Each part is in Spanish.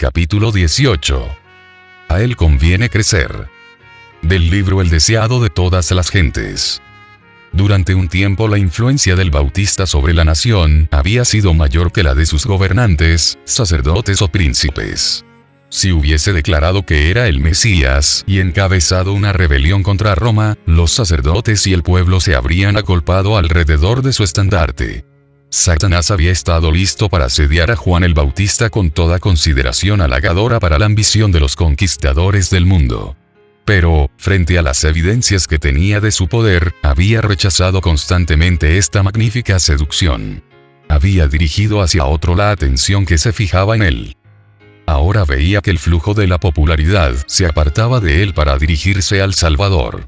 Capítulo 18. A él conviene crecer. Del libro El deseado de todas las gentes. Durante un tiempo la influencia del Bautista sobre la nación había sido mayor que la de sus gobernantes, sacerdotes o príncipes. Si hubiese declarado que era el Mesías y encabezado una rebelión contra Roma, los sacerdotes y el pueblo se habrían agolpado alrededor de su estandarte. Satanás había estado listo para asediar a Juan el Bautista con toda consideración halagadora para la ambición de los conquistadores del mundo. Pero, frente a las evidencias que tenía de su poder, había rechazado constantemente esta magnífica seducción. Había dirigido hacia otro la atención que se fijaba en él. Ahora veía que el flujo de la popularidad se apartaba de él para dirigirse al Salvador.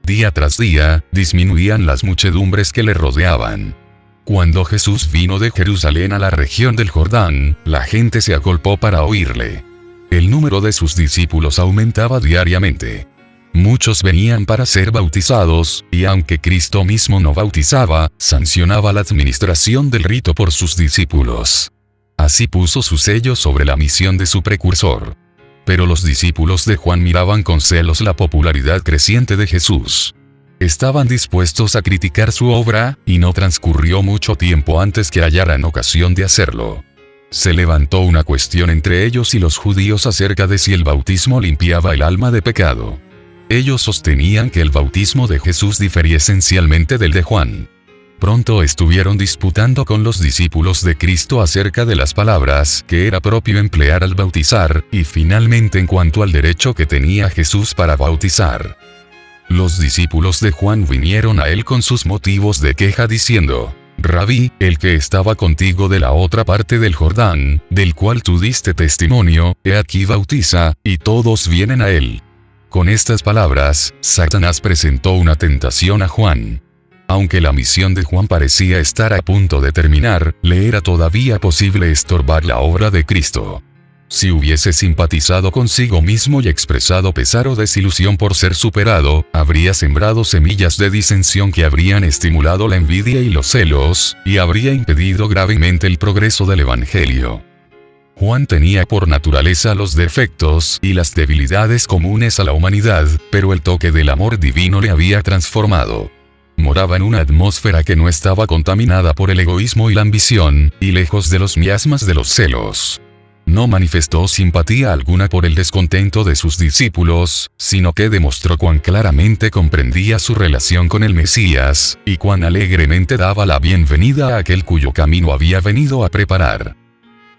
Día tras día, disminuían las muchedumbres que le rodeaban. Cuando Jesús vino de Jerusalén a la región del Jordán, la gente se agolpó para oírle. El número de sus discípulos aumentaba diariamente. Muchos venían para ser bautizados, y aunque Cristo mismo no bautizaba, sancionaba la administración del rito por sus discípulos. Así puso su sello sobre la misión de su precursor. Pero los discípulos de Juan miraban con celos la popularidad creciente de Jesús. Estaban dispuestos a criticar su obra, y no transcurrió mucho tiempo antes que hallaran ocasión de hacerlo. Se levantó una cuestión entre ellos y los judíos acerca de si el bautismo limpiaba el alma de pecado. Ellos sostenían que el bautismo de Jesús difería esencialmente del de Juan. Pronto estuvieron disputando con los discípulos de Cristo acerca de las palabras que era propio emplear al bautizar, y finalmente en cuanto al derecho que tenía Jesús para bautizar. Los discípulos de Juan vinieron a él con sus motivos de queja diciendo: Rabí, el que estaba contigo de la otra parte del Jordán, del cual tú diste testimonio, he aquí bautiza, y todos vienen a él. Con estas palabras, Satanás presentó una tentación a Juan. Aunque la misión de Juan parecía estar a punto de terminar, le era todavía posible estorbar la obra de Cristo. Si hubiese simpatizado consigo mismo y expresado pesar o desilusión por ser superado, habría sembrado semillas de disensión que habrían estimulado la envidia y los celos, y habría impedido gravemente el progreso del Evangelio. Juan tenía por naturaleza los defectos y las debilidades comunes a la humanidad, pero el toque del amor divino le había transformado. Moraba en una atmósfera que no estaba contaminada por el egoísmo y la ambición, y lejos de los miasmas de los celos. No manifestó simpatía alguna por el descontento de sus discípulos, sino que demostró cuán claramente comprendía su relación con el Mesías, y cuán alegremente daba la bienvenida a aquel cuyo camino había venido a preparar.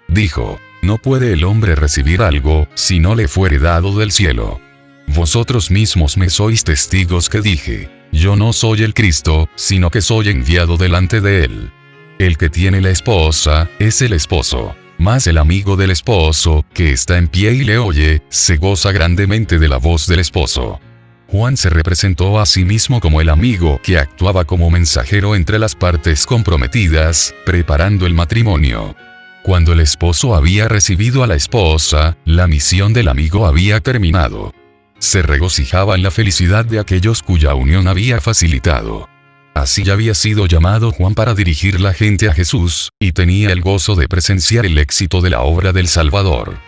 Dijo: No puede el hombre recibir algo, si no le fuere dado del cielo. Vosotros mismos me sois testigos que dije: Yo no soy el Cristo, sino que soy enviado delante de él. El que tiene la esposa, es el esposo. Mas el amigo del esposo, que está en pie y le oye, se goza grandemente de la voz del esposo. Juan se representó a sí mismo como el amigo que actuaba como mensajero entre las partes comprometidas, preparando el matrimonio. Cuando el esposo había recibido a la esposa, la misión del amigo había terminado. Se regocijaba en la felicidad de aquellos cuya unión había facilitado. Así había sido llamado Juan para dirigir la gente a Jesús, y tenía el gozo de presenciar el éxito de la obra del Salvador.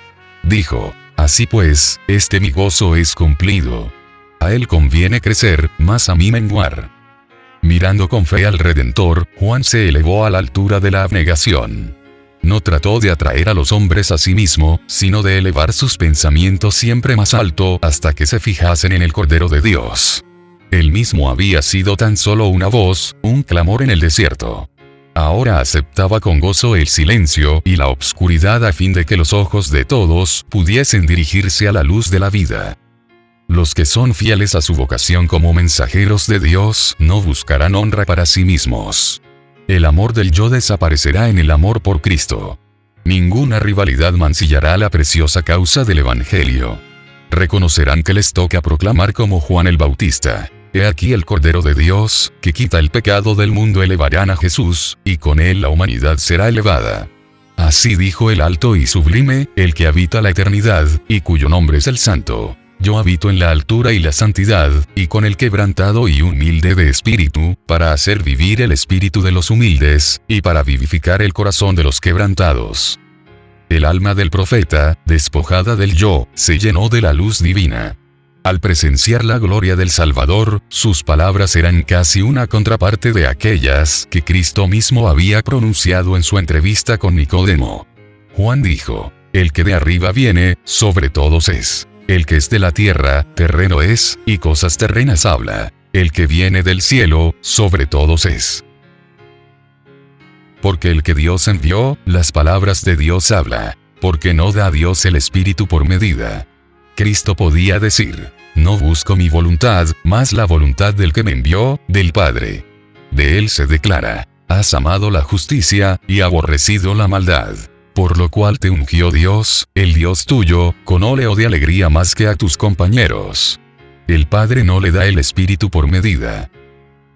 Dijo: Así pues, mi gozo es cumplido. A él conviene crecer, mas a mí menguar. Mirando con fe al Redentor, Juan se elevó a la altura de la abnegación. No trató de atraer a los hombres a sí mismo, sino de elevar sus pensamientos siempre más alto hasta que se fijasen en el Cordero de Dios. Él mismo había sido tan solo una voz, un clamor en el desierto. Ahora aceptaba con gozo el silencio y la obscuridad a fin de que los ojos de todos pudiesen dirigirse a la luz de la vida. Los que son fieles a su vocación como mensajeros de Dios no buscarán honra para sí mismos. El amor del yo desaparecerá en el amor por Cristo. Ninguna rivalidad mancillará la preciosa causa del Evangelio. Reconocerán que les toca proclamar como Juan el Bautista: He aquí el Cordero de Dios, que quita el pecado del mundo. Elevarán a Jesús, y con él la humanidad será elevada. Así dijo el alto y sublime, el que habita la eternidad, y cuyo nombre es el Santo: Yo habito en la altura y la santidad, y con el quebrantado y humilde de espíritu, para hacer vivir el espíritu de los humildes, y para vivificar el corazón de los quebrantados. El alma del profeta, despojada del yo, se llenó de la luz divina. Al presenciar la gloria del Salvador, sus palabras eran casi una contraparte de aquellas que Cristo mismo había pronunciado en su entrevista con Nicodemo. Juan dijo: "El que de arriba viene, sobre todos es. El que es de la tierra, terreno es, y cosas terrenas habla. El que viene del cielo, sobre todos es". Porque el que Dios envió, las palabras de Dios habla. Porque no da a Dios el Espíritu por medida. Cristo podía decir: "No busco mi voluntad, mas la voluntad del que me envió, del Padre". De él se declara: "Has amado la justicia, y aborrecido la maldad. Por lo cual te ungió Dios, el Dios tuyo, con óleo de alegría más que a tus compañeros". El Padre no le da el Espíritu por medida.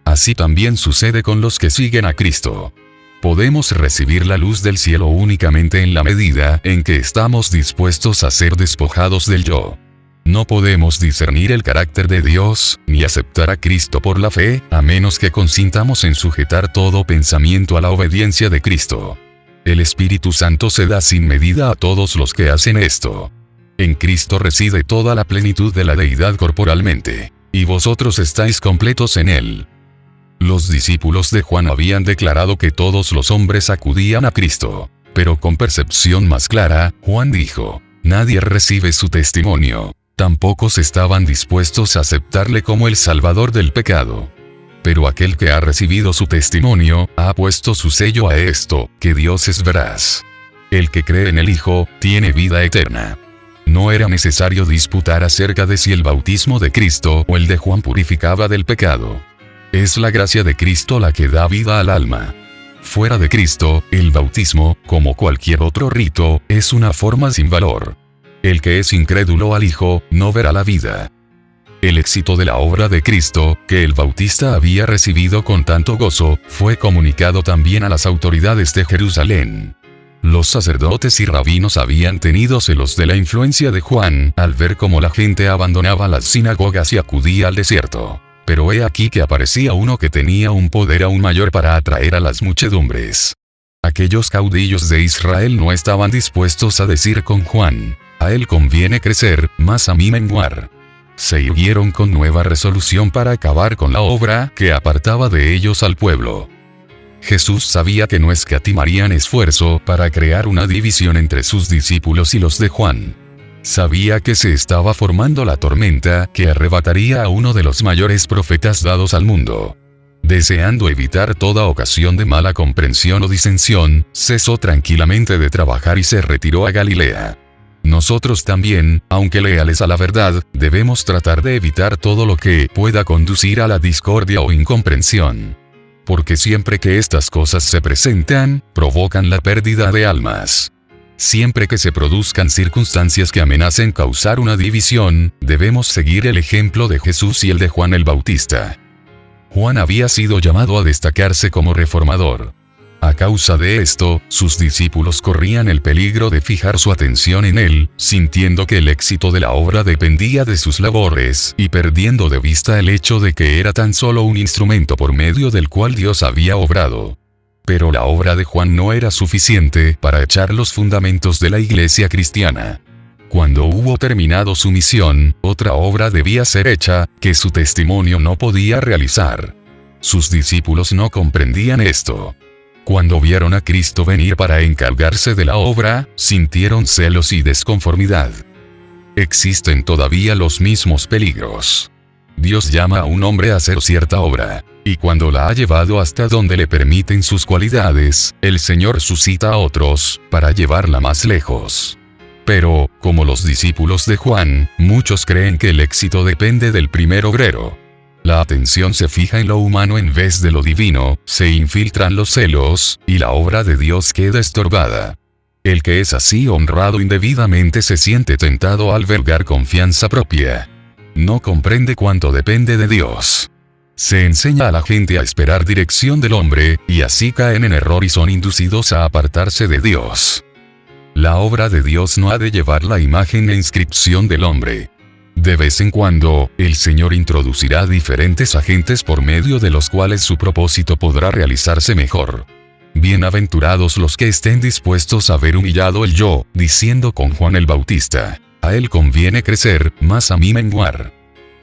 Así también sucede con los que siguen a Cristo. Podemos recibir la luz del cielo únicamente en la medida en que estamos dispuestos a ser despojados del yo. No podemos discernir el carácter de Dios, ni aceptar a Cristo por la fe, a menos que consintamos en sujetar todo pensamiento a la obediencia de Cristo. El Espíritu Santo se da sin medida a todos los que hacen esto. En Cristo reside toda la plenitud de la deidad corporalmente, y vosotros estáis completos en Él. Los discípulos de Juan habían declarado que todos los hombres acudían a Cristo, pero con percepción más clara, Juan dijo: "Nadie recibe su testimonio". Tampoco se estaban dispuestos a aceptarle como el Salvador del pecado. Pero aquel que ha recibido su testimonio, ha puesto su sello a esto, que Dios es veraz. El que cree en el Hijo, tiene vida eterna. No era necesario disputar acerca de si el bautismo de Cristo o el de Juan purificaba del pecado. Es la gracia de Cristo la que da vida al alma. Fuera de Cristo, el bautismo, como cualquier otro rito, es una forma sin valor. El que es incrédulo al Hijo, no verá la vida. El éxito de la obra de Cristo, que el Bautista había recibido con tanto gozo, fue comunicado también a las autoridades de Jerusalén. Los sacerdotes y rabinos habían tenido celos de la influencia de Juan, al ver cómo la gente abandonaba las sinagogas y acudía al desierto. Pero he aquí que aparecía uno que tenía un poder aún mayor para atraer a las muchedumbres. Aquellos caudillos de Israel no estaban dispuestos a decir con Juan: "A él conviene crecer, mas a mí menguar". Se irguieron con nueva resolución para acabar con la obra que apartaba de ellos al pueblo. Jesús sabía que no escatimarían esfuerzo para crear una división entre sus discípulos y los de Juan. Sabía que se estaba formando la tormenta que arrebataría a uno de los mayores profetas dados al mundo. Deseando evitar toda ocasión de mala comprensión o disensión, cesó tranquilamente de trabajar y se retiró a Galilea. Nosotros también, aunque leales a la verdad, debemos tratar de evitar todo lo que pueda conducir a la discordia o incomprensión. Porque siempre que estas cosas se presentan, provocan la pérdida de almas. Siempre que se produzcan circunstancias que amenacen causar una división, debemos seguir el ejemplo de Jesús y el de Juan el Bautista. Juan había sido llamado a destacarse como reformador. A causa de esto, sus discípulos corrían el peligro de fijar su atención en él, sintiendo que el éxito de la obra dependía de sus labores, y perdiendo de vista el hecho de que era tan solo un instrumento por medio del cual Dios había obrado. Pero la obra de Juan no era suficiente para echar los fundamentos de la iglesia cristiana. Cuando hubo terminado su misión, otra obra debía ser hecha, que su testimonio no podía realizar. Sus discípulos no comprendían esto. Cuando vieron a Cristo venir para encargarse de la obra, sintieron celos y desconformidad. Existen todavía los mismos peligros. Dios llama a un hombre a hacer cierta obra, y cuando la ha llevado hasta donde le permiten sus cualidades, el Señor suscita a otros, para llevarla más lejos. Pero, como los discípulos de Juan, muchos creen que el éxito depende del primer obrero. La atención se fija en lo humano en vez de lo divino, se infiltran los celos, y la obra de Dios queda estorbada. El que es así honrado indebidamente se siente tentado a albergar confianza propia. No comprende cuánto depende de Dios. Se enseña a la gente a esperar dirección del hombre, y así caen en error y son inducidos a apartarse de Dios. La obra de Dios no ha de llevar la imagen e inscripción del hombre. De vez en cuando, el Señor introducirá diferentes agentes por medio de los cuales su propósito podrá realizarse mejor. Bienaventurados los que estén dispuestos a ver humillado el yo, diciendo con Juan el Bautista: a él conviene crecer, mas a mí menguar.